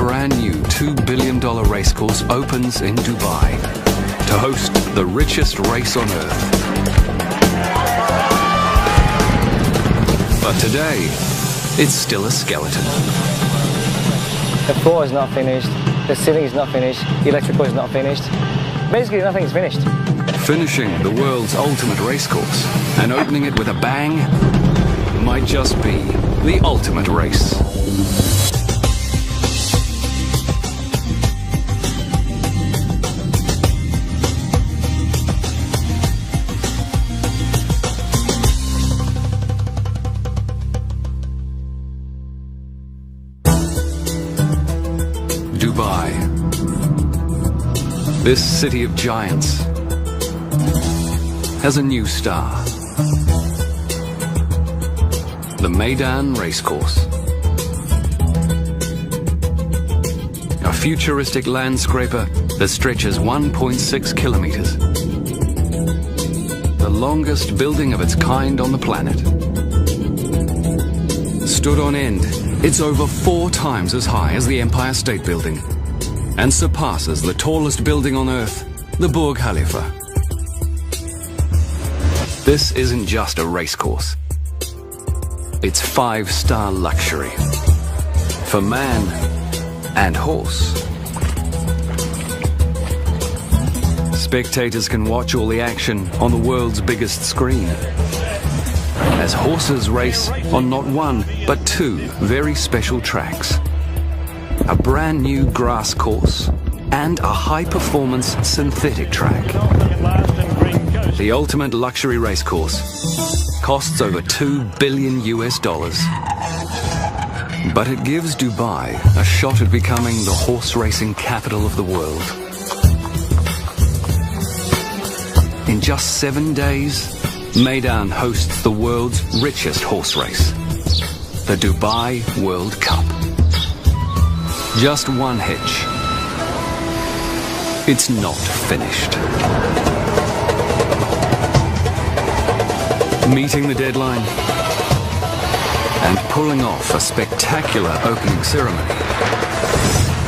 brand new $2 billion racecourse opens in Dubai to host the richest race on Earth. But today, it's still a skeleton. The floor is not finished, the ceiling is not finished, the electrical is not finished. Basically, nothing is finished. Finishing the world's ultimate racecourse and opening it with a bang might just be the ultimate race. Dubai, this city of giants, has a new star. The Meydan Racecourse. A futuristic landscraper that stretches 1.6 kilometers. The longest building of its kind on the planet. Stood on end, it's over 4 times as high as the Empire State Building and surpasses the tallest building on Earth, the Burj Khalifa. This isn't just a racecourse. It's 5-star luxury for man and horse. Spectators can watch all the action on the world's biggest screen as horses race on not one, but 2 very special tracks. A brand new grass course and a high-performance synthetic track. The ultimate luxury racecourse costs over $2 billion. But it gives Dubai a shot at becoming the horse racing capital of the world. In just 7 days, Meydan hosts the world's richest horse race, the Dubai World Cup. Just one hitch. It's not finished. Meeting the deadline and pulling off a spectacular opening ceremony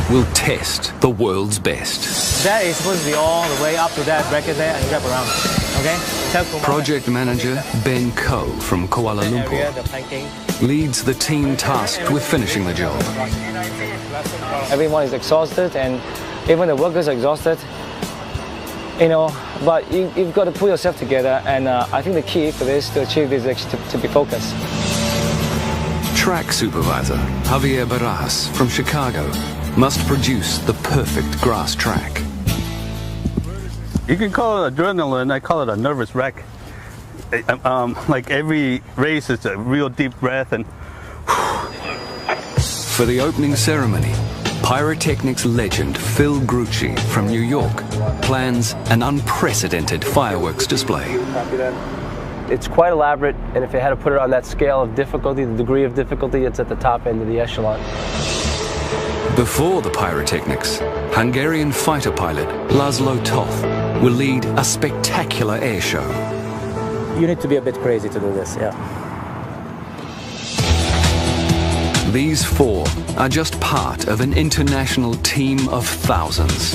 will test the world's best. That is supposed to be all the way up to that bracket there and wrap around. Okay? Project manager Ben Koh from Kuala Lumpur leads the team tasked with finishing the job. Everyone is exhausted and even the workers are exhausted. You know, but you've got to pull yourself together, and I think the key for this, to achieve this, is actually to be focused. Track supervisor Javier Barajas from Chicago must produce the perfect grass track. You can call it adrenaline, I call it a nervous wreck. Like every race is a real deep breath and... For the opening ceremony, pyrotechnics legend Phil Grucci from New York plans an unprecedented fireworks display. It's quite elaborate, and if you had to put it on that scale of difficulty, the degree of difficulty, it's at the top end of the echelon. Before the pyrotechnics, Hungarian fighter pilot Laszlo Toth will lead a spectacular air show. You need to be a bit crazy to do this, yeah. These 4 are just part of an international team of thousands.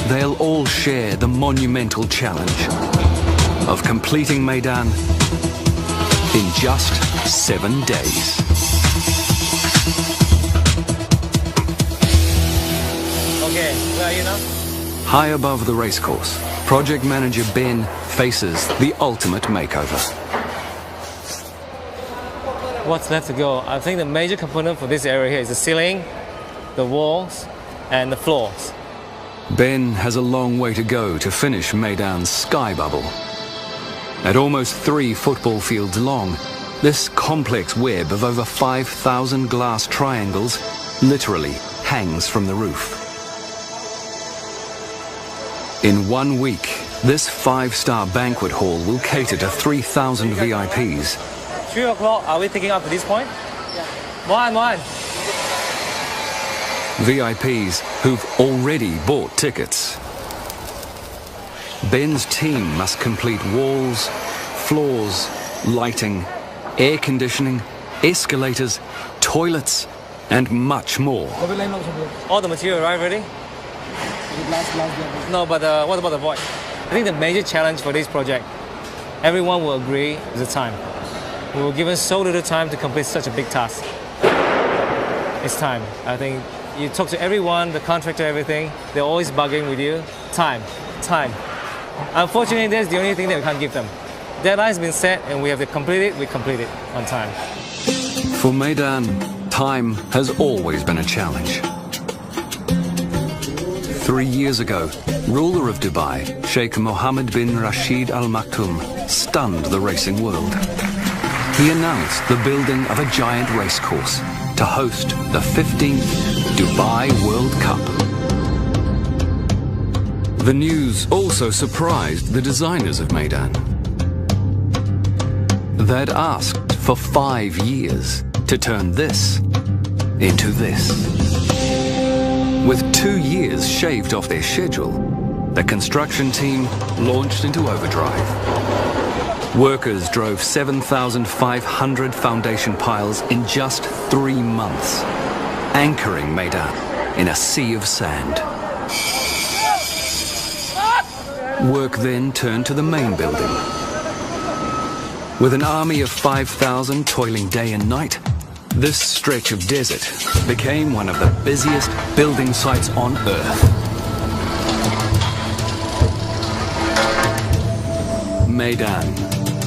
They'll all share the monumental challenge of completing Meydan in just 7 days. Okay, where are you now? High above the racecourse, project manager Ben faces the ultimate makeover. What's left to go? I think the major component for this area here is the ceiling, the walls, and the floors. Ben has a long way to go to finish Meydan's sky bubble. At almost 3 football fields long, this complex web of over 5,000 glass triangles literally hangs from the roof. In 1 week, this 5-star banquet hall will cater to 3,000 VIPs. 3 o'clock, are we picking up at this point? Yeah. One. VIPs who've already bought tickets. Ben's team must complete walls, floors, lighting, air conditioning, escalators, toilets, and much more. All the material arrived already? No, but what about the void? I think the major challenge for this project, everyone will agree, is the time. We were given so little time to complete such a big task. It's time. I think you talk to everyone, the contractor, everything, they're always bugging with you. Time, time. Unfortunately, that's the only thing that we can't give them. Deadline's been set and we have to complete it, we complete it on time. For Meydan, time has always been a challenge. 3 years ago, ruler of Dubai, Sheikh Mohammed bin Rashid Al Maktoum, stunned the racing world. He announced the building of a giant racecourse to host the 15th Dubai World Cup. The news also surprised the designers of Meydan. They'd asked for 5 years to turn this into this. With 2 years shaved off their schedule, the construction team launched into overdrive. Workers drove 7,500 foundation piles in just 3 months, anchoring Meydan in a sea of sand. Work then turned to the main building. With an army of 5,000 toiling day and night, this stretch of desert became one of the busiest building sites on Earth. Meydan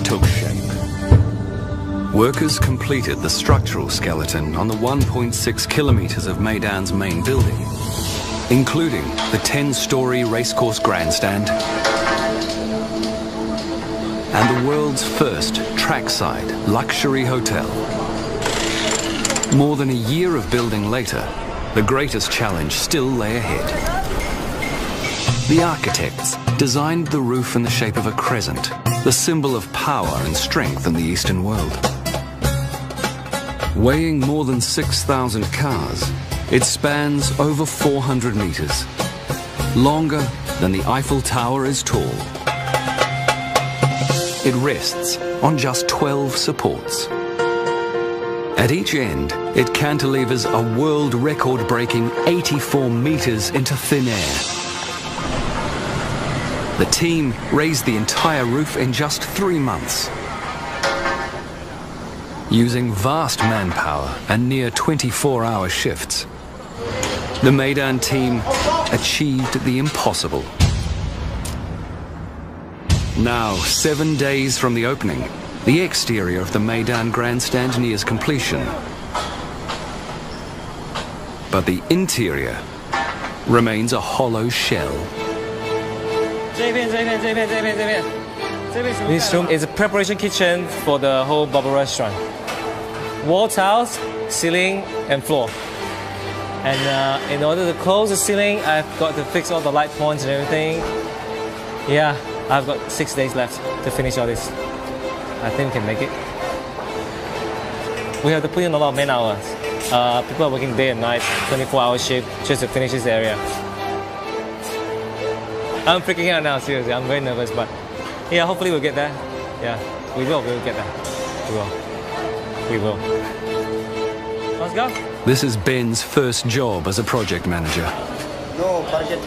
took shape. Workers completed the structural skeleton on the 1.6 kilometers of Meydan's main building, including the 10-story racecourse grandstand and the world's first trackside luxury hotel. More than a year of building later, the greatest challenge still lay ahead. The architects designed the roof in the shape of a crescent, the symbol of power and strength in the Eastern world. Weighing more than 6,000 cars, it spans over 400 meters, longer than the Eiffel Tower is tall. It rests on just 12 supports. At each end, it cantilevers a world record-breaking 84 meters into thin air. The team raised the entire roof in just 3 months. Using vast manpower and near 24-hour shifts, the Meydan team achieved the impossible. Now, 7 days from the opening, the exterior of the Meydan grandstand nears completion. But the interior remains a hollow shell. This room is a preparation kitchen for the whole bubble restaurant. Wall tiles, ceiling and floor. And in order to close the ceiling, I've got to fix all the light points and everything. Yeah, I've got 6 days left to finish all this. I think we can make it. We have to put in a lot of man hours. People are working day and night, 24-hour shift, just to finish this area. I'm freaking out now, seriously. I'm very nervous, but yeah, hopefully we'll get there. Yeah, we'll get there. We will. Let's go. This is Ben's first job as a project manager. No, forget.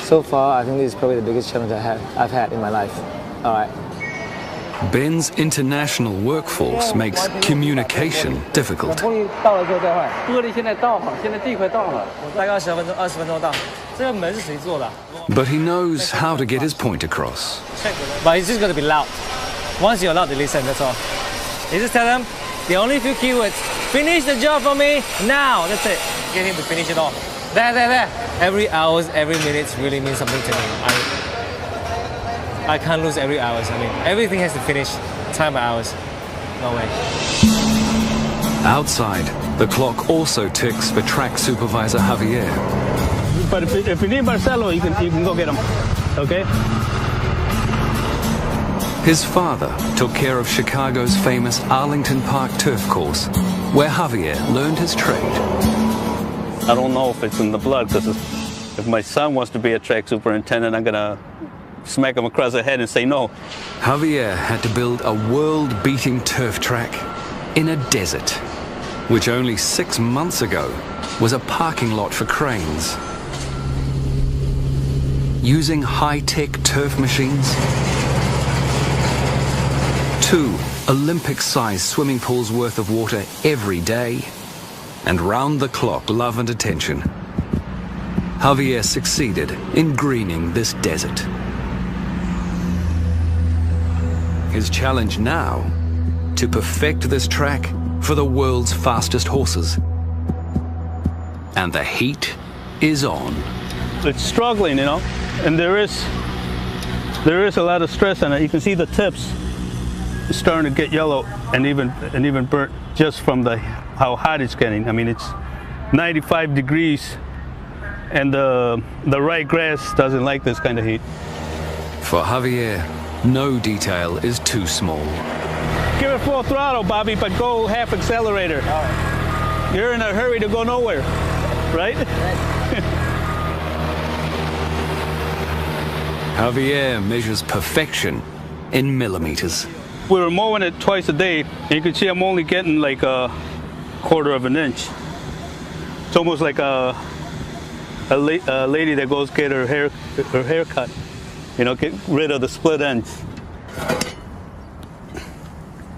So far, I think this is probably the biggest challenge I've had in my life. All right. Ben's international workforce makes communication difficult. But he knows how to get his point across. But it's just got to be loud. Once you're allowed to listen, that's all. You just tell them the only few keywords. Finish the job for me now. That's it. Get him to finish it all. There. Every hour, every minute really means something to me. I can't lose every hour. I mean, everything has to finish time by hours. No way. Outside, the clock also ticks for track supervisor Javier. But if you need Marcelo, you can go get him. Okay? His father took care of Chicago's famous Arlington Park turf course, where Javier learned his trade. I don't know if it's in the blood, because if my son wants to be a track superintendent, I'm going to smack him across the head and say no. Javier had to build a world-beating turf track in a desert. which only 6 months ago was a parking lot for cranes. Using high-tech turf machines, 2 Olympic-sized swimming pools worth of water every day, and round-the-clock love and attention, Javier succeeded in greening this desert. His challenge now, to perfect this track for the world's fastest horses. And the heat is on. It's struggling, you know, and there is a lot of stress on it. You can see the tips starting to get yellow and even burnt just from how hot it's getting. I mean, it's 95 degrees, and the right grass doesn't like this kind of heat. For Javier, no detail is too small. Give it full throttle, Bobby, but go half accelerator. You're in a hurry to go nowhere, right? Javier measures perfection in millimeters. We were mowing it twice a day, and you can see I'm only getting like a 1/4 of an inch. It's almost like a lady that goes get her hair cut, you know, get rid of the split ends.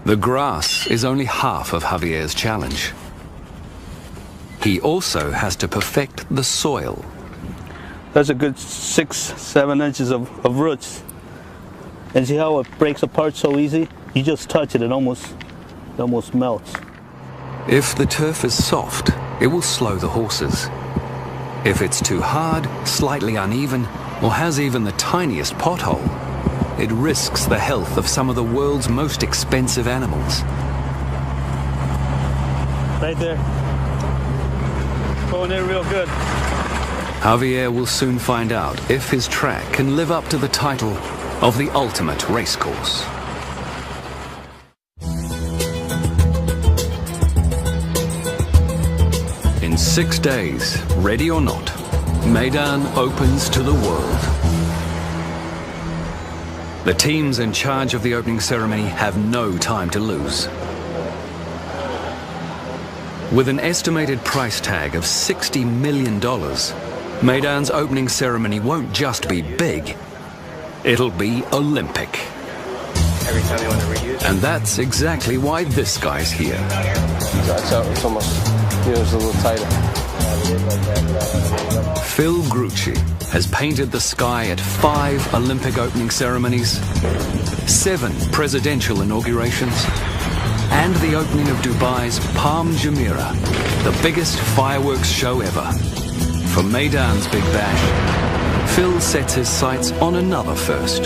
The grass is only half of Javier's challenge. He also has to perfect the soil. That's a good 6-7 inches of roots. And see how it breaks apart so easy? You just touch it, it almost melts. If the turf is soft, it will slow the horses. If it's too hard, slightly uneven, or has even the tiniest pothole, it risks the health of some of the world's most expensive animals. Right there. Going in real good. Javier will soon find out if his track can live up to the title of the ultimate racecourse. In 6 days, ready or not, Meydan opens to the world. The teams in charge of the opening ceremony have no time to lose. With an estimated price tag of $60 million, Meydan's opening ceremony won't just be big, it'll be Olympic. Every time you want to reuse. And that's exactly why this guy's here. It's almost, it's a little tighter. Phil Grucci has painted the sky at 5 Olympic opening ceremonies, 7 presidential inaugurations, and the opening of Dubai's Palm Jumeirah, the biggest fireworks show ever. For Meydan's Big Bash, Phil sets his sights on another first.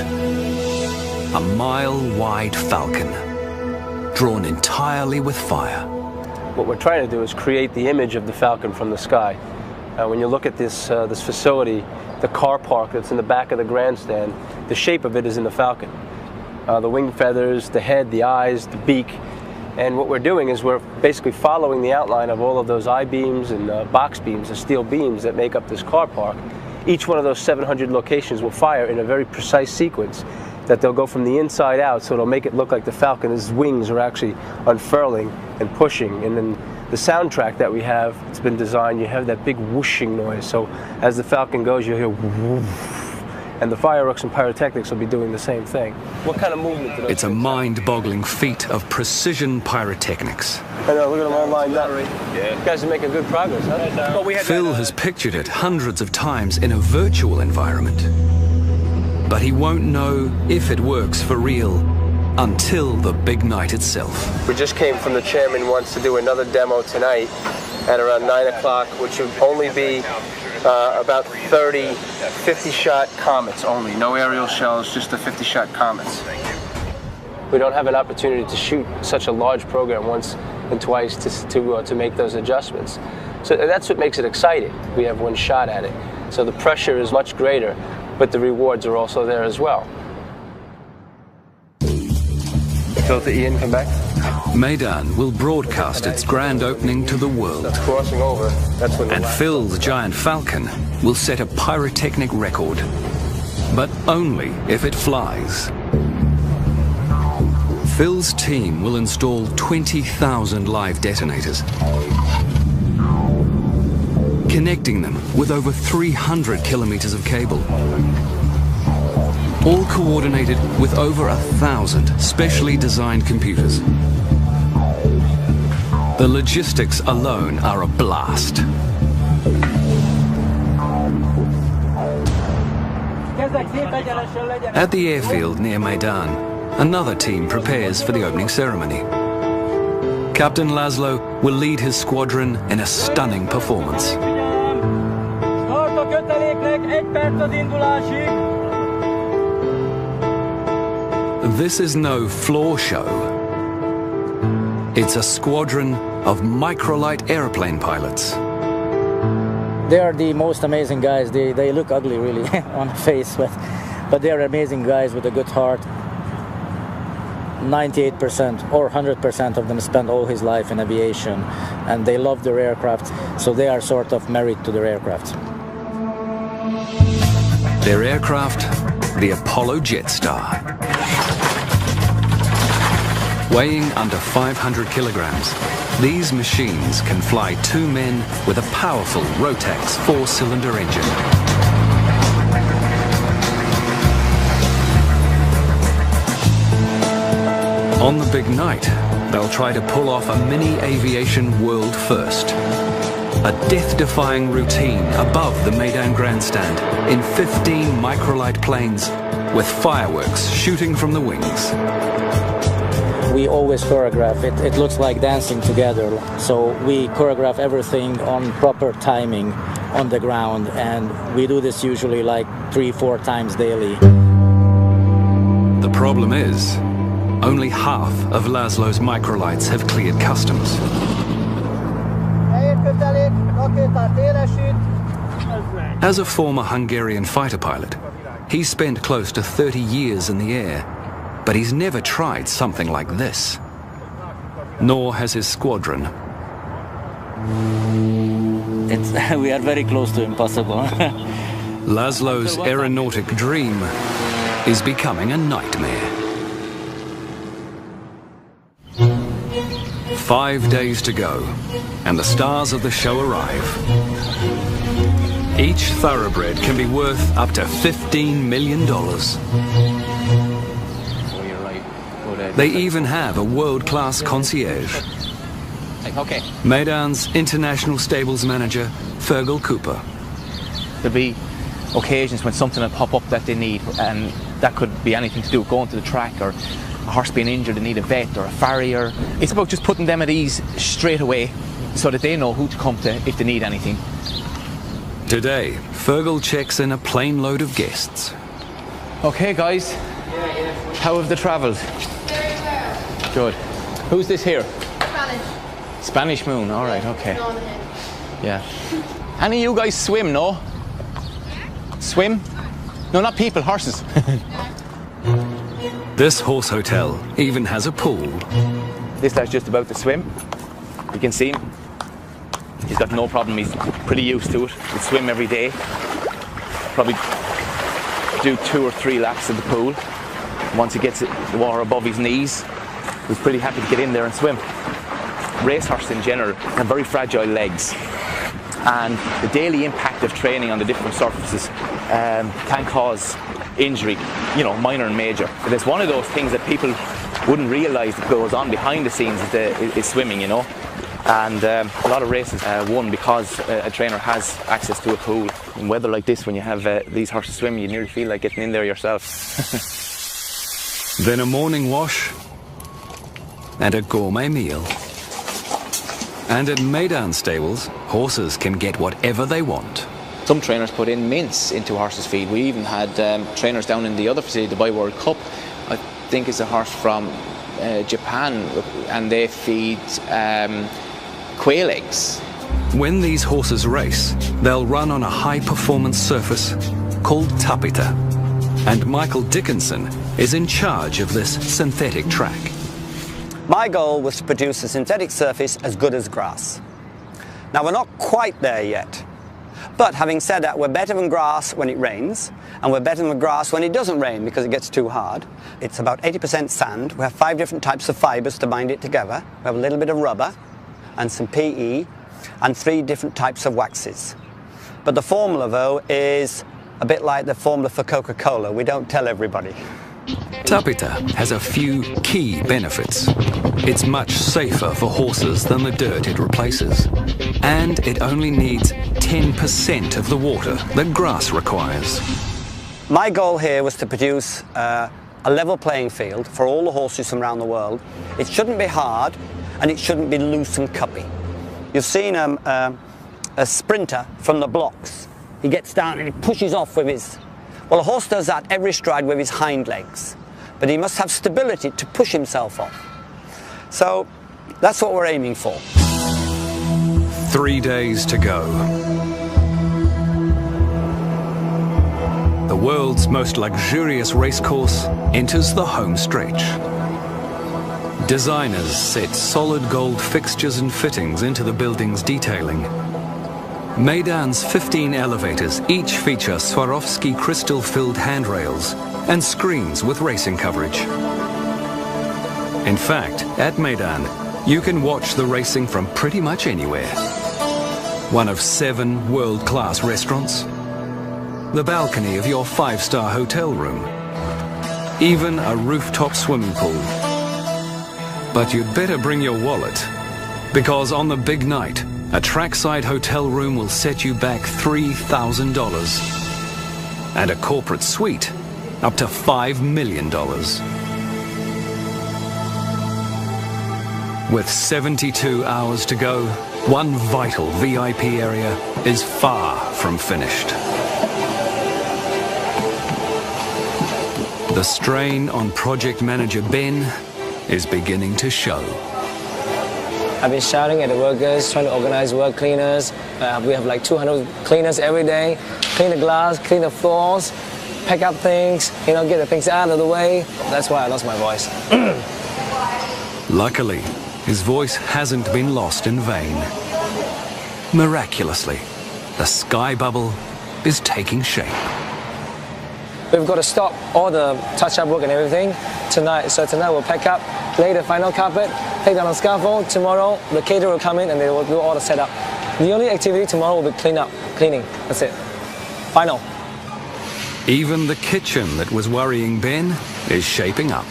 A mile-wide falcon, drawn entirely with fire. What we're trying to do is create the image of the falcon from the sky. When you look at this facility, the car park that's in the back of the grandstand, the shape of it is in the falcon. The wing feathers, the head, the eyes, the beak. And what we're doing is we're basically following the outline of all of those I-beams and box beams, the steel beams that make up this car park. Each one of those 700 locations will fire in a very precise sequence that they'll go from the inside out, so it'll make it look like the falcon's wings are actually unfurling and pushing. And then the soundtrack that we have, it's been designed, you have that big whooshing noise. So as the falcon goes, you'll hear whoosh. And the fireworks and pyrotechnics will be doing the same thing. What kind of movement do those It's a mind-boggling feat of precision pyrotechnics. I know, look at them all lined up. Yeah. You guys are making good progress, huh? Phil has pictured it hundreds of times in a virtual environment. But he won't know if it works for real until the big night itself. We just came from the chairman wants to do another demo tonight at around 9 o'clock, which would only be about 30 50-shot comets only. No aerial shells, just the 50-shot comets. We don't have an opportunity to shoot such a large program once and twice to make those adjustments. So that's what makes it exciting. We have one shot at it. So the pressure is much greater, but the rewards are also there as well. Filter Ian, come back. Meydan will broadcast its grand opening to the world. That's crossing over. That's when And Phil's giant falcon will set a pyrotechnic record. But only if it flies. Phil's team will install 20,000 live detonators, connecting them with over 300 kilometers of cable, all coordinated with over 1,000 specially designed computers. The logistics alone are a blast. At the airfield near Maidan, another team prepares for the opening ceremony. Captain Laszlo will lead his squadron in a stunning performance. This is no floor show. It's a squadron of microlight airplane pilots. They are the most amazing guys. They look ugly, really, on the face, but they are amazing guys with a good heart. 98% or 100% of them spend all his life in aviation, and they love their aircraft, so they are sort of married to their aircraft. Their aircraft, the Apollo Jetstar. Weighing under 500 kilograms, these machines can fly 2 men with a powerful Rotax 4-cylinder engine. On the big night, they'll try to pull off a mini aviation world first. A death-defying routine above the Maidan grandstand in 15 microlight planes with fireworks shooting from the wings. We always choreograph it. It looks like dancing together. So we choreograph everything on proper timing on the ground, and we do this usually like 3-4 times daily. The problem is, only half of Laszlo's microlights have cleared customs. As a former Hungarian fighter pilot, he's spent close to 30 years in the air, but he's never tried something like this. Nor has his squadron. We are very close to impossible. Laszlo's aeronautic dream is becoming a nightmare. 5 days to go, and the stars of the show arrive. Each thoroughbred can be worth up to $15 million. They even have a world-class concierge. Okay. Maidan's international stables manager, Fergal Cooper. There'll be occasions when something will pop up that they need, and that could be anything to do with going to the track, or a horse being injured, they need a vet or a farrier. It's about just putting them at ease straight away so that they know who to come to if they need anything. Today, Fergal checks in a plane load of guests. Okay, guys. How have they travelled? Good. Who's this here? Spanish. Spanish Moon, all right, okay. Yeah. Any of you guys swim, no? Swim? No, not people, horses. This horse hotel even has a pool. This guy's just about to swim. You can see him. He's got no problem, he's pretty used to it. He'll swim every day. Probably do 2 or 3 laps of the pool. Once he gets the water above his knees, he's pretty happy to get in there and swim. Racehorses in general have very fragile legs, and the daily impact of training on the different surfaces can cause injury, you know, minor and major. But it's one of those things that people wouldn't realise that goes on behind the scenes is swimming, you know. And a lot of races won because a trainer has access to a pool. In weather like this, when you have these horses swimming, you nearly feel like getting in there yourself. Then a morning wash and a gourmet meal. And at Maidan stables, horses can get whatever they want. Some trainers put in mince into horses' feed. We even had trainers down in the other facility, the Dubai World Cup. I think it's a horse from Japan, and they feed quail eggs. When these horses race, they'll run on a high-performance surface called Tapita. And Michael Dickinson is in charge of this synthetic track. My goal was to produce a synthetic surface as good as grass. Now, we're not quite there yet. But having said that, we're better than grass when it rains, And we're betting the grass when it doesn't rain because it gets too hard. It's about 80% sand. We have 5 different types of fibers to bind it together. We have a little bit of rubber and some PE and 3 different types of waxes. But the formula, though, is a bit like the formula for Coca-Cola. We don't tell everybody. Tapeta has a few key benefits. It's much safer for horses than the dirt it replaces. And it only needs 10% of the water that grass requires. My goal here was to produce a level playing field for all the horses from around the world. It shouldn't be hard and it shouldn't be loose and cuppy. You've seen a sprinter from the blocks. He gets down and he pushes off with his... Well, a horse does that every stride with his hind legs, but he must have stability to push himself off. So that's what we're aiming for. 3 days to go. The world's most luxurious racecourse enters the home stretch. Designers set solid gold fixtures and fittings into the building's detailing. Meydan's 15 elevators each feature Swarovski crystal-filled handrails and screens with racing coverage. In fact, at Meydan, you can watch the racing from pretty much anywhere. One of 7 world-class restaurants, the balcony of your 5-star hotel room, even a rooftop swimming pool. But you'd better bring your wallet, because on the big night, a trackside hotel room will set you back $3,000 and a corporate suite up to $5 million. With 72 hours to go, one vital VIP area is far from finished. The strain on project manager Ben is beginning to show. I've been shouting at the workers, trying to organize work cleaners. We have like 200 cleaners every day. Clean the glass, clean the floors, pack up things, get the things out of the way. That's why I lost my voice. Luckily, his voice hasn't been lost in vain. Miraculously, the sky bubble is taking shape. We've got to stop all the touch-up work and everything tonight. So tonight we'll pack up, lay the final carpet, take down the scaffold. Tomorrow the caterer will come in and they will do all the setup. The only activity tomorrow will be cleaning. That's it. Final. Even the kitchen that was worrying Ben is shaping up.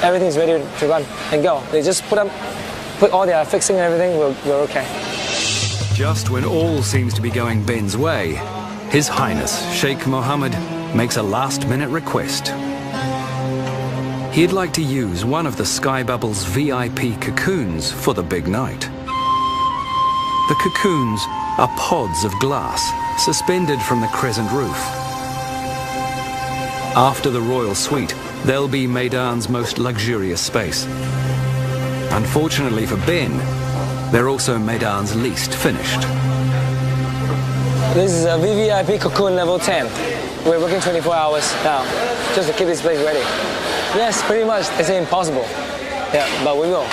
Everything's ready to run and go. They just put all their fixing and everything. We're okay. Just when all seems to be going Ben's way, His Highness Sheikh Mohammed makes a last-minute request. He'd like to use one of the Sky Bubble's VIP cocoons for the big night. The cocoons are pods of glass suspended from the crescent roof. After the royal suite, they'll be Meydan's most luxurious space. Unfortunately for Ben, they're also Meydan's least finished. This is a VVIP cocoon level 10. We're working 24 hours now, just to keep this place ready. Yes, pretty much. It's impossible. Yeah, but we will.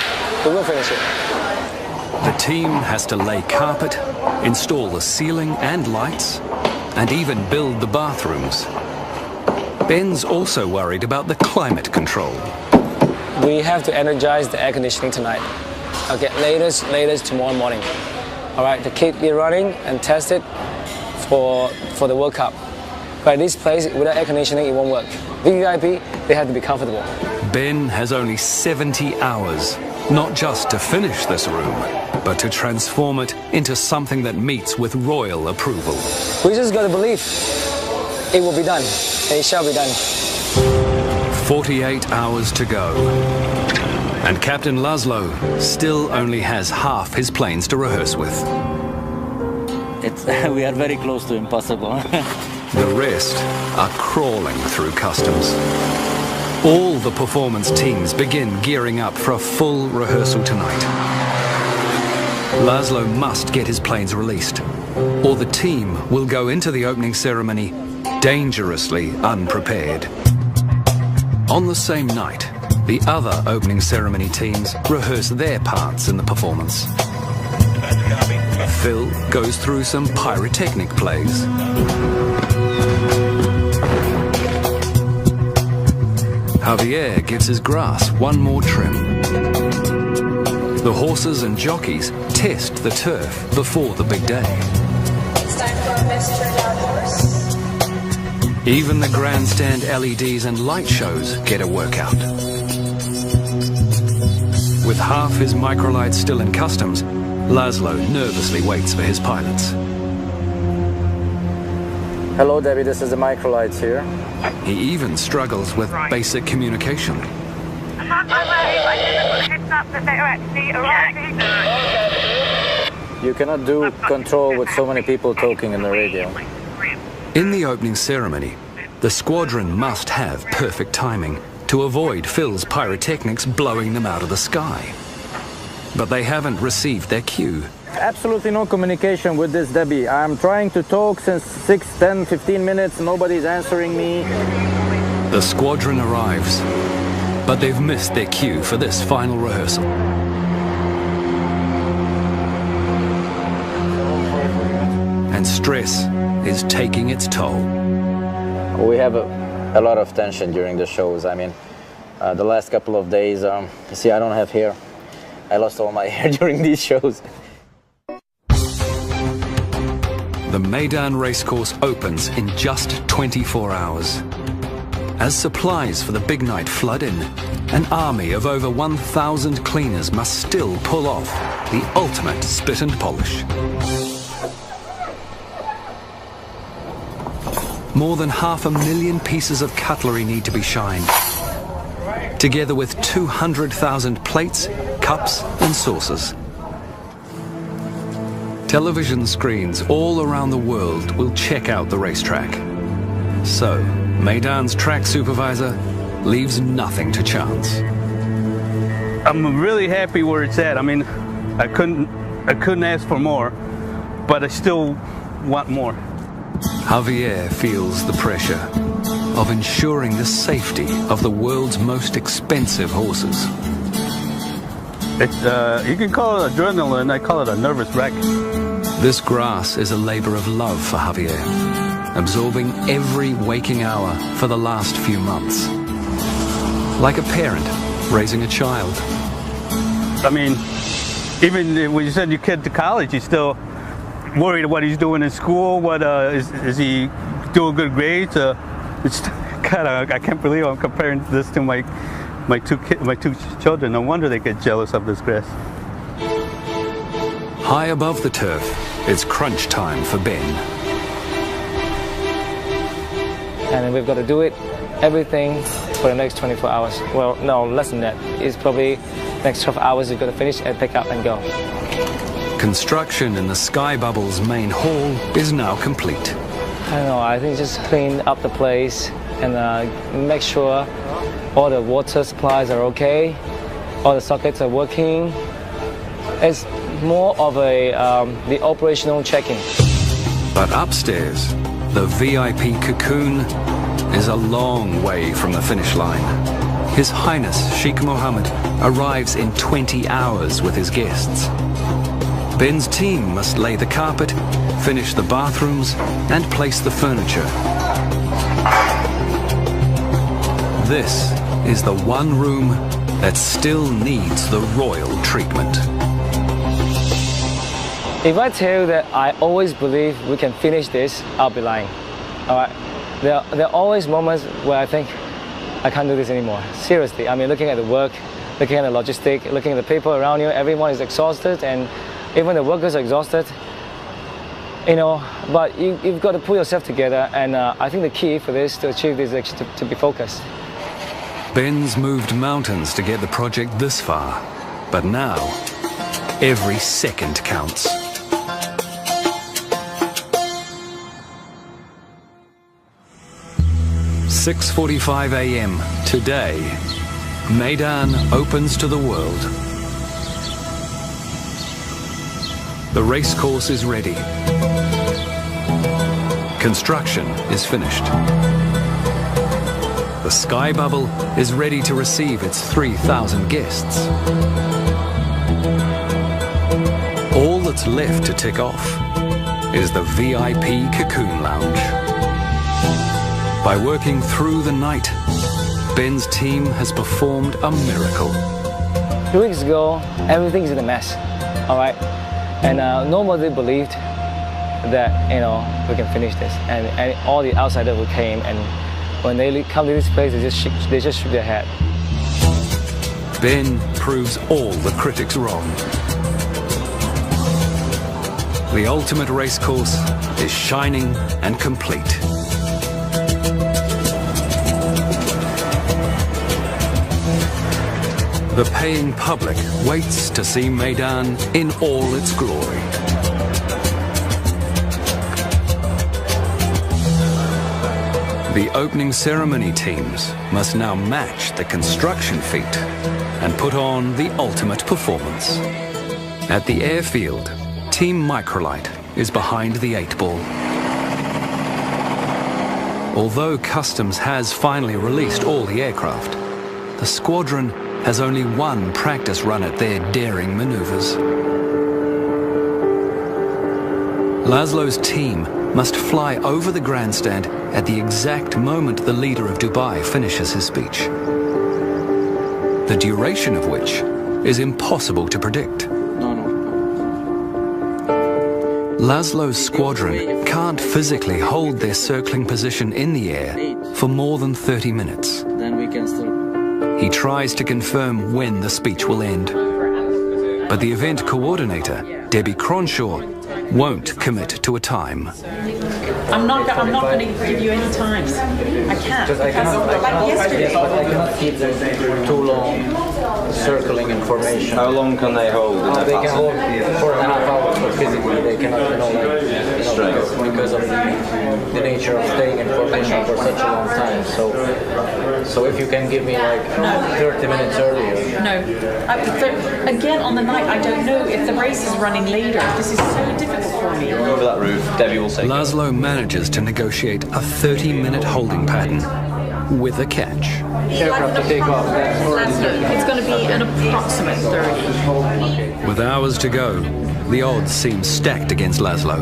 We will finish it. The team has to lay carpet, install the ceiling and lights, and even build the bathrooms. Ben's also worried about the climate control. We have to energize the air conditioning tonight. Okay, latest tomorrow morning. All right, to keep it running and test it for the World Cup. But this place, without air conditioning, it won't work. VVIP, they have to be comfortable. Ben has only 70 hours, not just to finish this room, but to transform it into something that meets with royal approval. We just got to believe it will be done, and it shall be done. 48 hours to go. And Captain Laszlo still only has half his planes to rehearse with. We are very close to impossible. The rest are crawling through customs. All the performance teams begin gearing up for a full rehearsal tonight. Laszlo must get his planes released, or the team will go into the opening ceremony dangerously unprepared. On the same night, the other opening ceremony teams rehearse their parts in the performance. Phil goes through some pyrotechnic plays. Javier gives his grass one more trim. The horses and jockeys test the turf before the big day. It's time for our best turned out horse. Even the grandstand LEDs and light shows get a workout. With half his microlights still in customs, Laszlo nervously waits for his pilots. Hello, Debbie, this is the microlights here. He even struggles with basic communication. You cannot do control with so many people talking in the radio. In the opening ceremony, the squadron must have perfect timing to avoid Phil's pyrotechnics blowing them out of the sky. But they haven't received their cue. Absolutely no communication with this, Debbie. I'm trying to talk since 6, 10, 15 minutes. Nobody's answering me. The squadron arrives, but they've missed their cue for this final rehearsal. And stress is taking its toll. We have a lot of tension during the shows. I mean, the last couple of days, you see, I don't have hair. I lost all my hair during these shows. The Meydan racecourse opens in just 24 hours. As supplies for the big night flood in, an army of over 1,000 cleaners must still pull off the ultimate spit and polish. More than 500,000 pieces of cutlery need to be shined, together with 200,000 plates, cups and saucers. Television screens all around the world will check out the racetrack. So, Meydan's track supervisor leaves nothing to chance. I'm really happy where it's at. I mean, I couldn't ask for more, but I still want more. Javier feels the pressure of ensuring the safety of the world's most expensive horses. You can call it adrenaline, I call it a nervous wreck. This grass is a labor of love for Javier, absorbing every waking hour for the last few months. Like a parent raising a child. I mean, even when you send your kid to college, you're still worried what he's doing in school. What is he doing good grades? It's kind of, I can't believe I'm comparing this to my two children. No wonder they get jealous of this grass. High above the turf, it's crunch time for Ben. And we've got to do it, everything for the next 24 hours. Well, no, less than that. It's probably next 12 hours we've got to finish and pick up and go. Construction in the Sky Bubble's main hall is now complete. I don't know, I think just clean up the place and make sure all the water supplies are okay, all the sockets are working. It's more of the operational checking. But upstairs, the VIP cocoon is a long way from the finish line. His Highness Sheikh Mohammed arrives in 20 hours with his guests. Ben's team must lay the carpet, finish the bathrooms, and place the furniture. This is the one room that still needs the royal treatment. If I tell you that I always believe we can finish this, I'll be lying. All right? There are always moments where I think I can't do this anymore. Seriously, I mean, looking at the work, looking at the logistics, looking at the people around you, everyone is exhausted, and even the workers are exhausted. You know, but you've got to pull yourself together, and I think the key for this, to achieve this, is actually to be focused. Ben's moved mountains to get the project this far, but now every second counts. 6:45 a.m. today, Meydan opens to the world. The racecourse is ready. Construction is finished. The Sky Bubble is ready to receive its 3,000 guests. All that's left to tick off is the VIP Cocoon Lounge. By working through the night, Ben's team has performed a miracle. 2 weeks ago, everything's in a mess, all right? And nobody believed that, we can finish this. And all the outsiders who came, and when they come to this place, they just shook their head. Ben proves all the critics wrong. The ultimate race course is shining and complete. The paying public waits to see Meydan in all its glory. The opening ceremony teams must now match the construction feat and put on the ultimate performance. At the airfield, Team Microlite is behind the 8-ball. Although Customs has finally released all the aircraft, the squadron has only one practice run at their daring maneuvers. Laszlo's team must fly over the grandstand at the exact moment the leader of Dubai finishes his speech, the duration of which is impossible to predict. Laszlo's squadron can't physically hold their circling position in the air for more than 30 minutes. Then we can still... He tries to confirm when the speech will end. But the event coordinator, Debbie Cronshaw, won't commit to a time. I'm not going to give you any times. I can't. Like yesterday. I cannot keep them too long circling information. How long can they hold? They can hold 4.5 hours, but physically they cannot, because of the nature of staying in formation for such a long time. So if you can give me like 30 minutes earlier. No. Again, on the night, I don't know if the race is running later. This is so difficult for me. Over that roof, Debbie will say. Laszlo manages to negotiate a 30-minute holding pattern with a catch. Aircraft to take off. It's going to be an approximate 30. With hours to go, the odds seem stacked against Laszlo.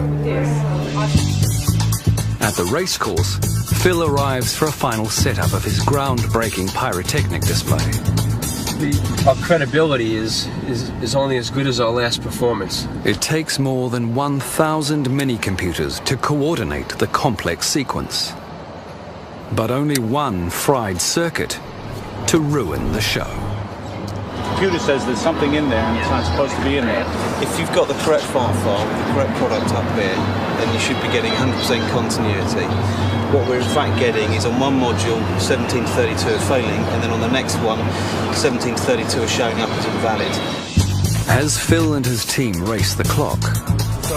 At the racecourse, Phil arrives for a final setup of his groundbreaking pyrotechnic display. Our credibility is only as good as our last performance. It takes more than 1,000 mini-computers to coordinate the complex sequence. But only one fried circuit to ruin the show. The computer says there's something in there and it's not supposed to be in there. If you've got the correct file with the correct product up here, then you should be getting 100% continuity. What we're in fact getting is on one module 1732 are failing, and then on the next one 1732 are showing up as invalid. As Phil and his team race the clock,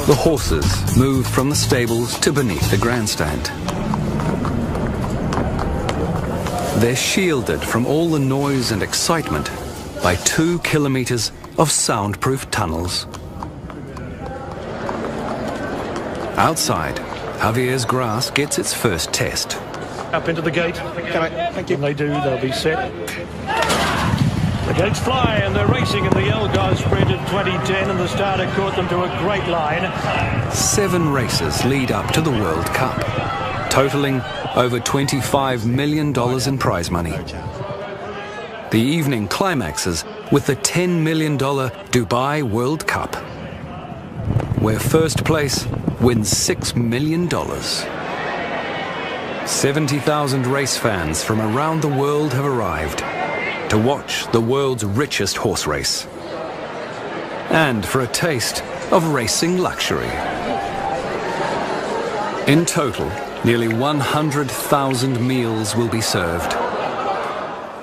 the horses move from the stables to beneath the grandstand. They're shielded from all the noise and excitement by 2 kilometers of soundproof tunnels. Outside, Javier's grass gets its first test. Up into the gate. Thank you. When they do, they'll be set. The gates fly and they're racing in the Elgar Sprint in 2010, and the starter caught them to a great line. 7 races lead up to the World Cup, totaling over $25 million in prize money. The evening climaxes with the $10 million Dubai World Cup, where first place wins $6 million. 70,000 race fans from around the world have arrived to watch the world's richest horse race, and for a taste of racing luxury. In total, nearly 100,000 meals will be served.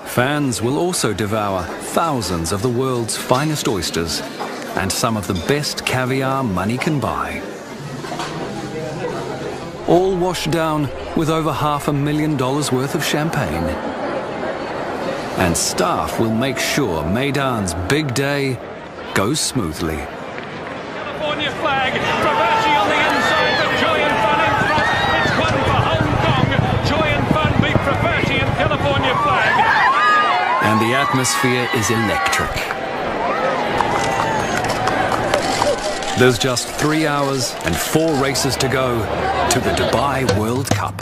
Fans will also devour thousands of the world's finest oysters and some of the best caviar money can buy. All washed down with over $500,000 worth of champagne. And staff will make sure Meydan's big day goes smoothly. California flag, Travassi on the inside, but Joy and Fun in front. It's one for Hong Kong. Joy and Fun beat Travassi and California flag. And the atmosphere is electric. There's just 3 hours and 4 races to go to the Dubai World Cup.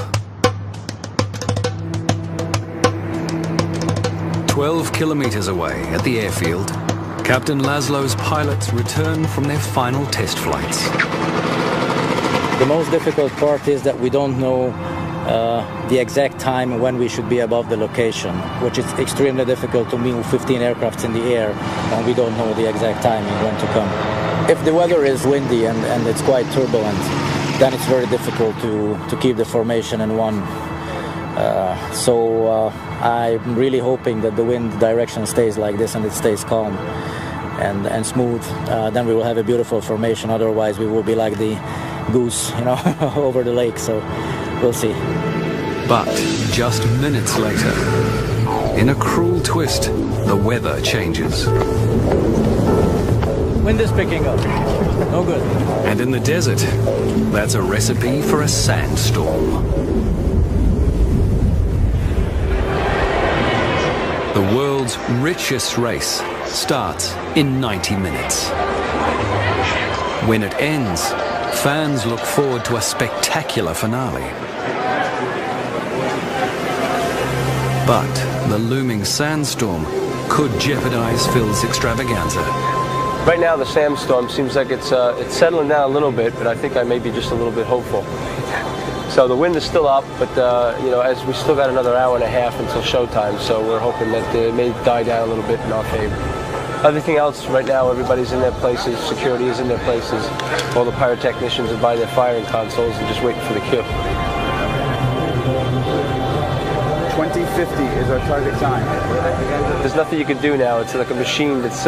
12 kilometers away at the airfield, Captain Laszlo's pilots return from their final test flights. The most difficult part is that we don't know the exact time when we should be above the location, which is extremely difficult to move 15 aircrafts in the air and we don't know the exact timing when to come. If the weather is windy and it's quite turbulent, then it's very difficult to keep the formation in one. So I'm really hoping that the wind direction stays like this and it stays calm and smooth. Then we will have a beautiful formation. Otherwise, we will be like the goose, over the lake. So we'll see. But just minutes later, in a cruel twist, the weather changes. Wind is picking up. No good. And in the desert, that's a recipe for a sandstorm. The world's richest race starts in 90 minutes. When it ends, fans look forward to a spectacular finale. But the looming sandstorm could jeopardize Phil's extravaganza. Right now, the sandstorm seems like it's settling down a little bit, but I think I may be just a little bit hopeful. So the wind is still up, but as we still got another hour and a half until showtime, so we're hoping that it may die down a little bit in our favor. Everything else, right now, everybody's in their places, security is in their places, all the pyrotechnicians are by their firing consoles and just waiting for the cue. 2050 is our target time. There's nothing you can do now. It's like a machine that's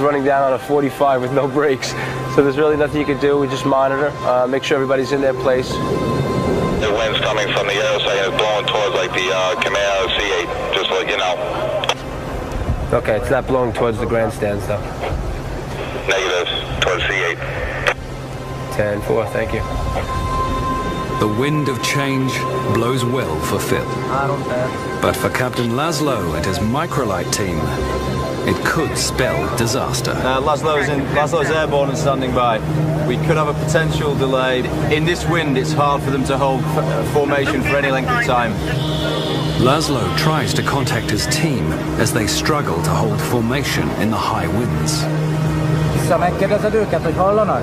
running down on a 45 with no brakes. So there's really nothing you can do. We just monitor, make sure everybody's in their place. The wind's coming from the air side, it's blowing towards like the Command C8, just to let you know. Okay, it's not blowing towards the grandstands though. Negative, towards C8. 10-4, thank you. The wind of change blows well for Phil. But for Captain Laszlo and his microlight team, it could spell disaster. Laszlo's airborne and standing by. We could have a potential delay. In this wind, it's hard for them to hold formation for any length of time. Laszlo tries to contact his team as they struggle to hold formation in the high winds. Megkérdezed őket, hogy hallanak?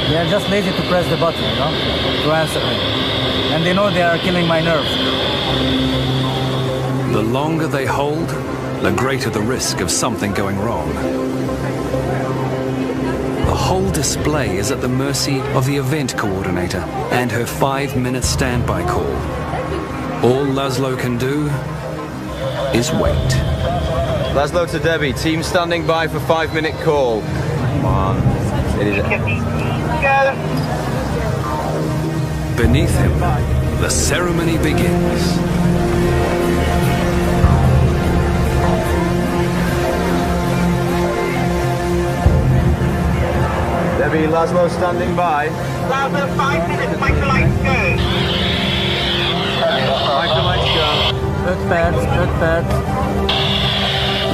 They are just lazy to press the button, to answer me. And they know they are killing my nerves. The longer they hold, the greater the risk of something going wrong. The whole display is at the mercy of the event coordinator and her 5-minute standby call. All Laszlo can do is wait. Laszlo to Debbie, team standing by for 5-minute call. Come on. It is. Beneath him, the ceremony begins. Debbie, Laszlo standing by. Laszlo, 5 minutes, microlights go. Microlights go. 5 perc.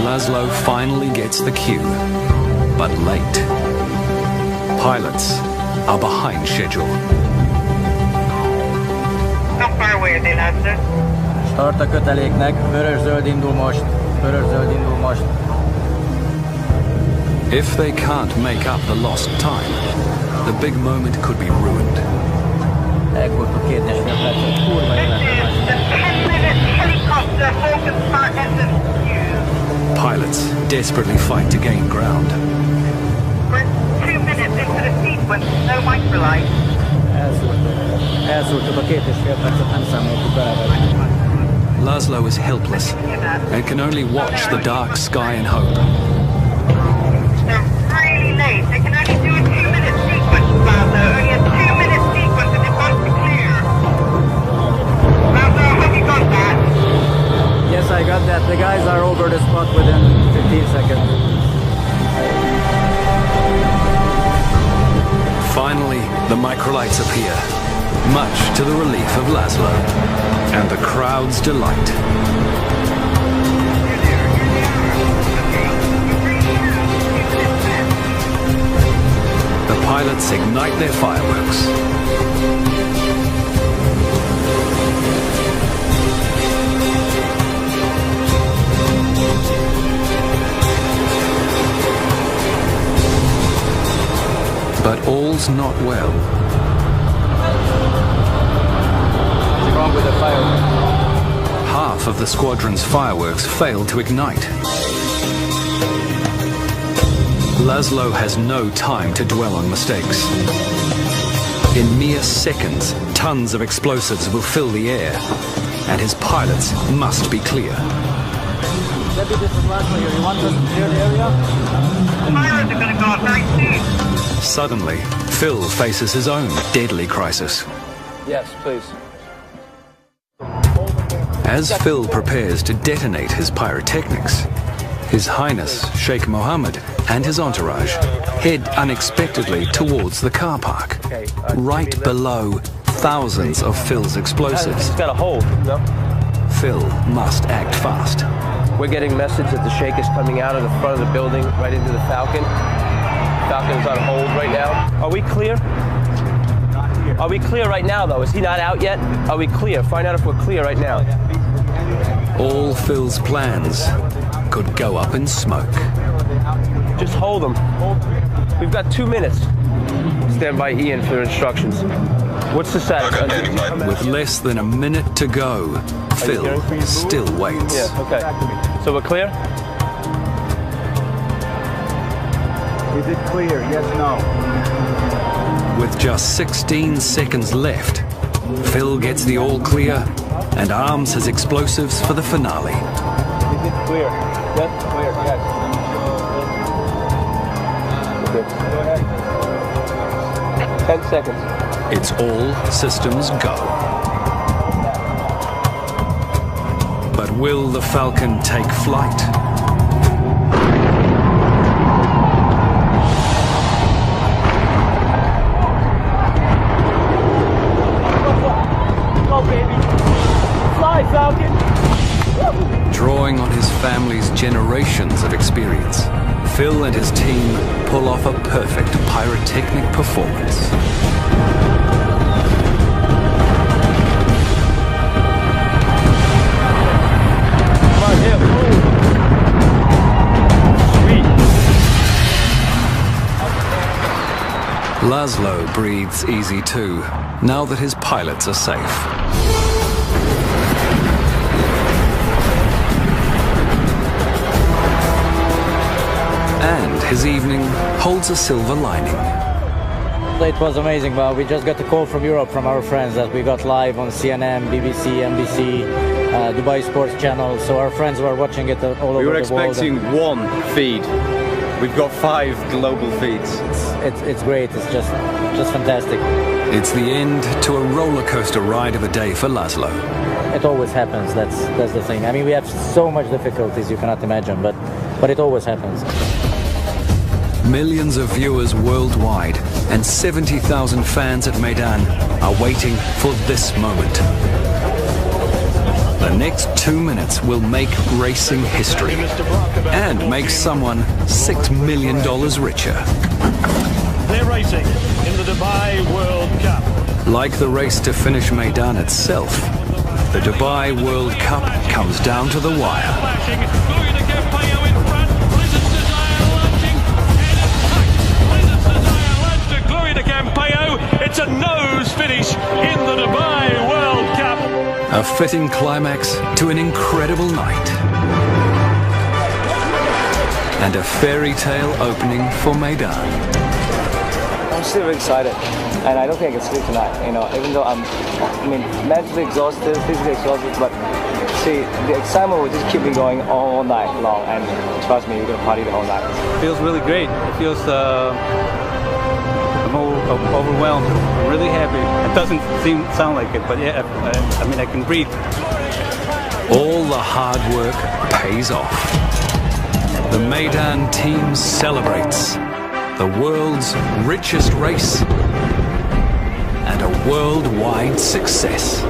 Laszlo finally gets the cue, but late. Pilots are behind schedule. How far away are they, Laszlo? Start a köteléknek, vörös-zöld indul most. Vörös-zöld indul most. If they can't make up the lost time, the big moment could be ruined. Elkurtuk 2,5 percet. Kurva élet. The 10-minute helicopter Hawken Smart SM. Pilots desperately fight to gain ground. We're 2 minutes into the sequence, no microlight. Elszúrtuk a 2,5 percet, nem számoltuk bele. Laszlo is helpless and can only watch the dark sky and hope. They're really late. They can only do a 2-minute sequence, Laszlo. Only a 2-minute sequence and they've got to clear. Laszlo, have you got that? Yes, I got that. The guys are over the spot within 15 seconds. Finally, the microlights appear, much to the relief of Laszlo and the crowd's delight. The pilots pilots ignite their fireworks. But all's not well. What's wrong with the fireworks? Half of the squadron's fireworks failed to ignite. Laszlo has no time to dwell on mistakes. In mere seconds, tons of explosives will fill the air, and his pilots must be clear. Maybe this is Laszlo here. You want us to clear the area? Pilots are going to go up very soon. Suddenly, Phil faces his own deadly crisis. Yes, please. As Phil prepares to detonate his pyrotechnics, His Highness Sheikh Mohammed and his entourage head unexpectedly towards the car park, right below thousands of Phil's explosives. It's got a hold, no? Phil must act fast. We're getting a message that the Sheikh is coming out of the front of the building right into the Falcon. Falcon is on hold right now. Are we clear? Not here. Are we clear right now, though? Is he not out yet? Are we clear? Find out if we're clear right now. All Phil's plans could go up in smoke. Just hold them. We've got 2 minutes. Stand by Ian for instructions. What's the status? With less than a minute to go, Phil still waits. Yeah, okay. So we're clear? Is it clear? Yes, no? With just 16 seconds left, Phil gets the all clear and arms his explosives for the finale. Is it clear? Yes, clear, yes. Go ahead. 10 seconds. It's all systems go. But will the Falcon take flight? Go, baby. Fly, Falcon. Drawing on his family's generations of experience, Phil and his team pull off a perfect pyrotechnic performance. Laszlo breathes easy too, now that his pilots are safe. And his evening holds a silver lining. It was amazing, but we just got a call from Europe from our friends that we got live on CNN, BBC, NBC, Dubai Sports Channel. So our friends were watching it all over the world. We were expecting one feed. We've got 5 global feeds. It's great. It's just fantastic. It's the end to a roller coaster ride of a day for Laszlo. It always happens. That's the thing. I mean, we have so much difficulties you cannot imagine, but it always happens. Millions of viewers worldwide and 70,000 fans at Meydan are waiting for this moment. The next 2 minutes will make racing history and make someone $6 million richer. They're racing in the Dubai World Cup. Like the race to finish Meydan itself, the Dubai World Cup comes down to the wire. It's a nose finish in the Dubai World Cup. A fitting climax to an incredible night. And a fairy tale opening for Meydan. I'm still very excited, and I don't think I can sleep tonight. You know, even though I'm mentally exhausted, physically exhausted, but see, the excitement will just keep me going all night long. And trust me, we're gonna party the whole night. It feels really great. It feels I'm overwhelmed. I'm really happy. It doesn't sound like it, but yeah, I mean, I can breathe. All the hard work pays off. The Meydan team celebrates the world's richest race and a worldwide success.